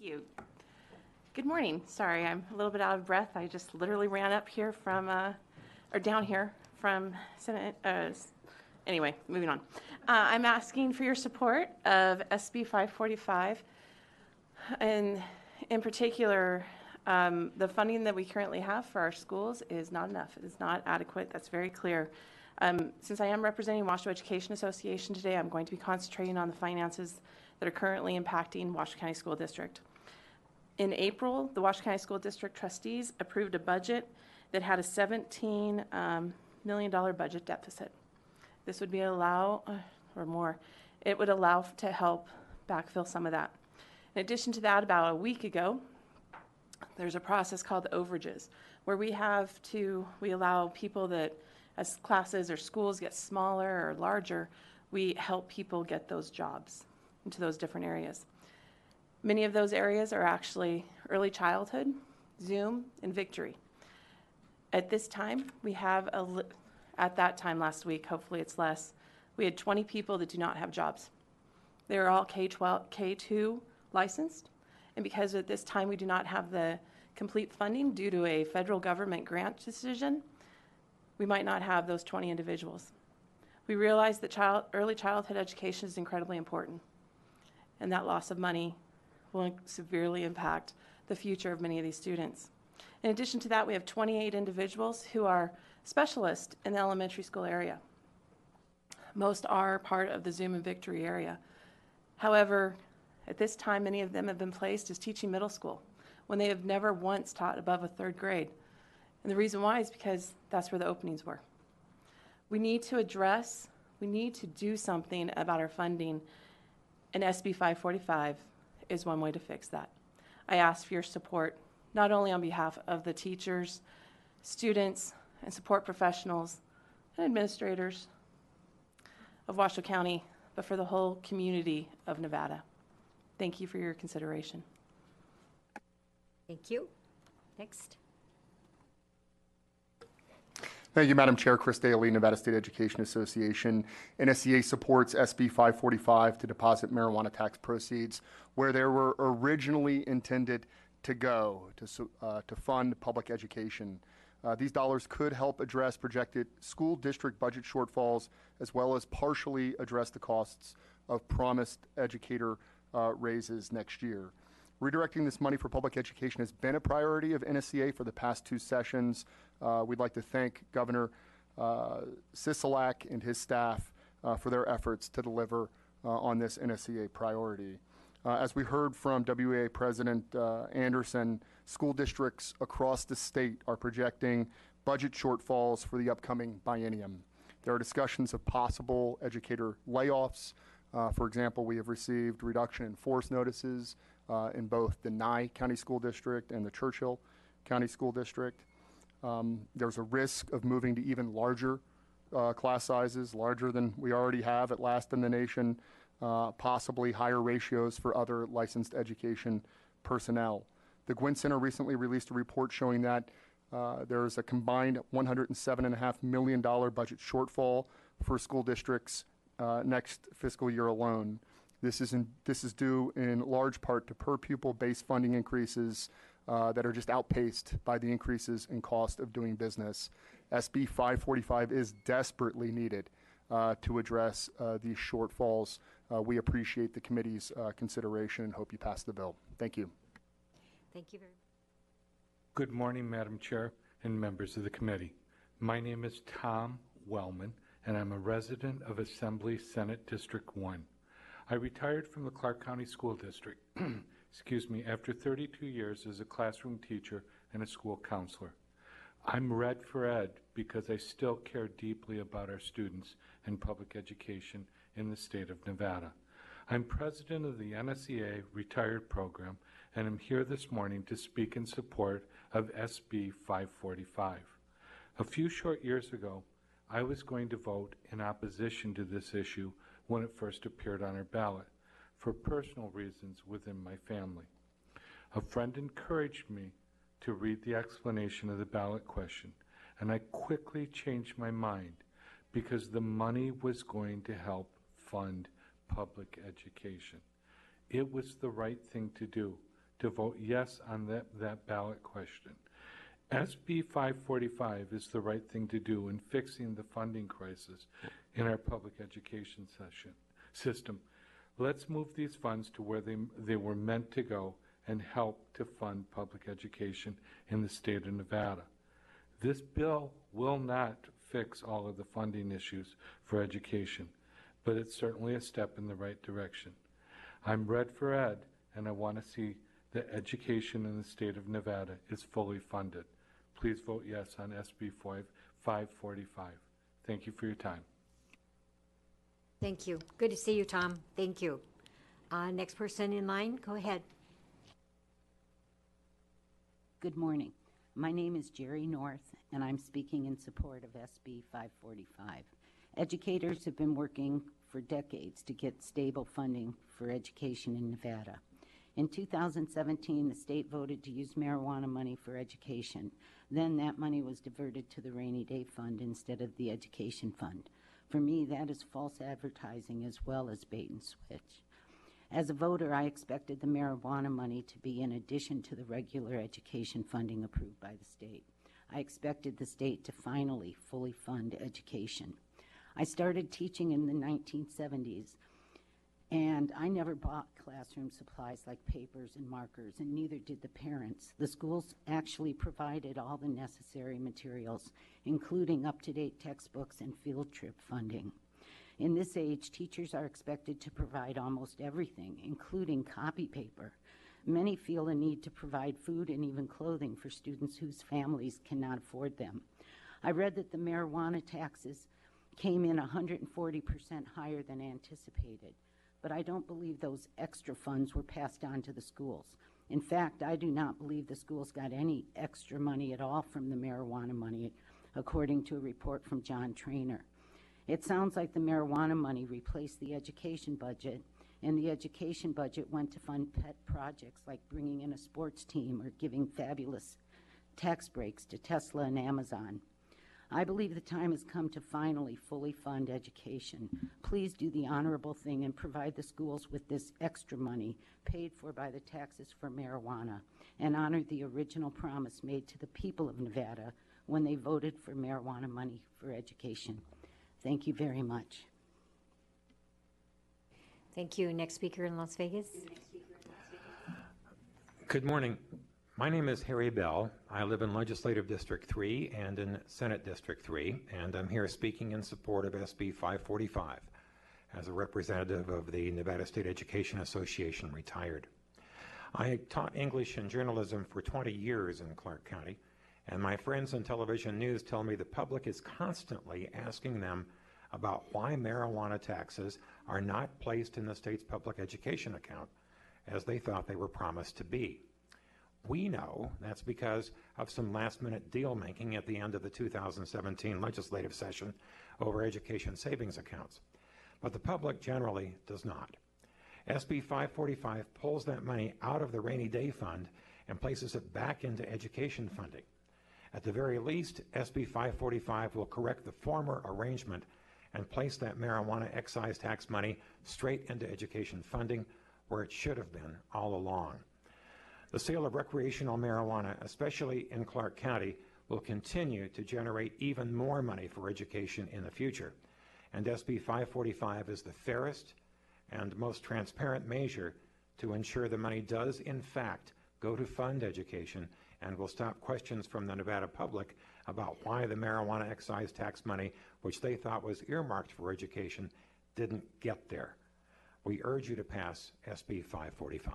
you. Good morning. Sorry, I'm a little bit out of breath. I just literally ran up here from, or down here from Senate. Anyway, moving on. I'm asking for your support of SB545, and in particular, the funding that we currently have for our schools is not enough. It is not adequate. That's very clear. Since I am representing Washoe Education Association today, I'm going to be concentrating on the finances that are currently impacting Washoe County School District. In April, the Washoe County School District trustees approved a budget that had a $17 million budget deficit. This would be or more, it would allow to help backfill some of that. In addition to that, about a week ago, there's a process called overages, where we allow people that, as classes or schools get smaller or larger, we help people get those jobs into those different areas. Many of those areas are actually early childhood, Zoom, and Victory. At this time, we have, at that time last week, hopefully it's less, we had 20 people that do not have jobs. They are all K-2 licensed, and because at this time we do not have the complete funding due to a federal government grant decision, we might not have those 20 individuals. We realize that early childhood education is incredibly important, and that loss of money will severely impact the future of many of these students. In addition to that, we have 28 individuals who are specialists in the elementary school area. Most are part of the Zoom and Victory area. However, at this time, many of them have been placed as teaching middle school when they have never once taught above a 3rd grade. And the reason why is because that's where the openings were. We need to do something about our funding, and SB 545 is one way to fix that. I ask for your support, not only on behalf of the teachers, students, and support professionals and administrators of Washoe County, but for the whole community of Nevada. Thank you for your consideration. Thank you. Next. Thank you, Madam Chair. Chris Daly, Nevada State Education Association. NSEA supports SB 545 to deposit marijuana tax proceeds where they were originally intended to go, to fund public education. These dollars could help address projected school district budget shortfalls, as well as partially address the costs of promised educator raises next year. Redirecting this money for public education has been a priority of NSEA for the past 2 sessions. We'd like to thank Governor Sisolak and his staff for their efforts to deliver on this NSEA priority. As we heard from WEA President Anderson, school districts across the state are projecting budget shortfalls for the upcoming biennium. There are discussions of possible educator layoffs. For example, we have received reduction in force notices in both the Nye County School District and the Churchill County School District. There's a risk of moving to even larger class sizes, larger than we already have at last in the nation, possibly higher ratios for other licensed education personnel. The Gwynn Center recently released a report showing that there's a combined $107.5 million budget shortfall for school districts next fiscal year alone. This is due in large part to per pupil based funding increases that are just outpaced by the increases in cost of doing business. SB 545 is desperately needed to address these shortfalls. We appreciate the committee's consideration and hope you pass the bill. Thank you. Thank you very much. Good morning, Madam Chair and members of the committee. My name is Tom Wellman, and I'm a resident of Assembly Senate District 1. I retired from the Clark County School District, after 32 years as a classroom teacher and a school counselor. I'm red for ed because I still care deeply about our students and public education in the state of Nevada. I'm president of the NSEA Retired Program, and I'm here this morning to speak in support of SB 545. A few short years ago, I was going to vote in opposition to this issue when it first appeared on our ballot, for personal reasons within my family. A friend encouraged me to read the explanation of the ballot question, and I quickly changed my mind because the money was going to help fund public education. It was the right thing to do to vote yes on that ballot question. SB 545 is the right thing to do in fixing the funding crisis in our public education system. Let's move these funds to where they were meant to go and help to fund public education in the state of Nevada. This bill will not fix all of the funding issues for education, but it's certainly a step in the right direction. I'm red for ed, and I want to see that education in the state of Nevada is fully funded. Please vote yes on SB 545. Thank you for your time. Thank you. Good to see you, Tom. Thank you. Next person in line, go ahead. Good morning. My name is Jerry North, and I'm speaking in support of SB 545. Educators have been working for decades to get stable funding for education in Nevada. In 2017, the state voted to use marijuana money for education. Then that money was diverted to the rainy day fund instead of the education fund. For me, that is false advertising as well as bait and switch. As a voter, I expected the marijuana money to be in addition to the regular education funding approved by the state. I expected the state to finally fully fund education. I started teaching in the 1970s, and I never bought classroom supplies like papers and markers, and neither did the parents. The schools actually provided all the necessary materials, including up-to-date textbooks and field trip funding. In this age, teachers are expected to provide almost everything, including copy paper. Many feel a need to provide food and even clothing for students whose families cannot afford them. I read that the marijuana taxes came in 140% higher than anticipated, but I don't believe those extra funds were passed on to the schools. In fact, I do not believe the schools got any extra money at all from the marijuana money, according to a report from John Trainer. It sounds like the marijuana money replaced the education budget, and the education budget went to fund pet projects like bringing in a sports team or giving fabulous tax breaks to Tesla and Amazon. I believe the time has come to finally fully fund education. Please do the honorable thing and provide the schools with this extra money paid for by the taxes for marijuana, and honor the original promise made to the people of Nevada when they voted for marijuana money for education. Thank you very much. Thank you. Next speaker in Las Vegas. Good morning. My name is Harry Bell. I live in Legislative District 3 and in Senate District 3, and I'm here speaking in support of SB 545 as a representative of the Nevada State Education Association, retired. I taught English and journalism for 20 years in Clark County, and my friends in television news tell me the public is constantly asking them about why marijuana taxes are not placed in the state's public education account as they thought they were promised to be. We know that's because of some last-minute deal-making at the end of the 2017 legislative session over education savings accounts. But the public generally does not. SB 545 pulls that money out of the rainy day fund and places it back into education funding. At the very least, SB 545 will correct the former arrangement and place that marijuana excise tax money straight into education funding where it should have been all along. The sale of recreational marijuana, especially in Clark County, will continue to generate even more money for education in the future. And SB 545 is the fairest and most transparent measure to ensure the money does, in fact, go to fund education and will stop questions from the Nevada public about why the marijuana excise tax money, which they thought was earmarked for education, didn't get there. We urge you to pass SB 545.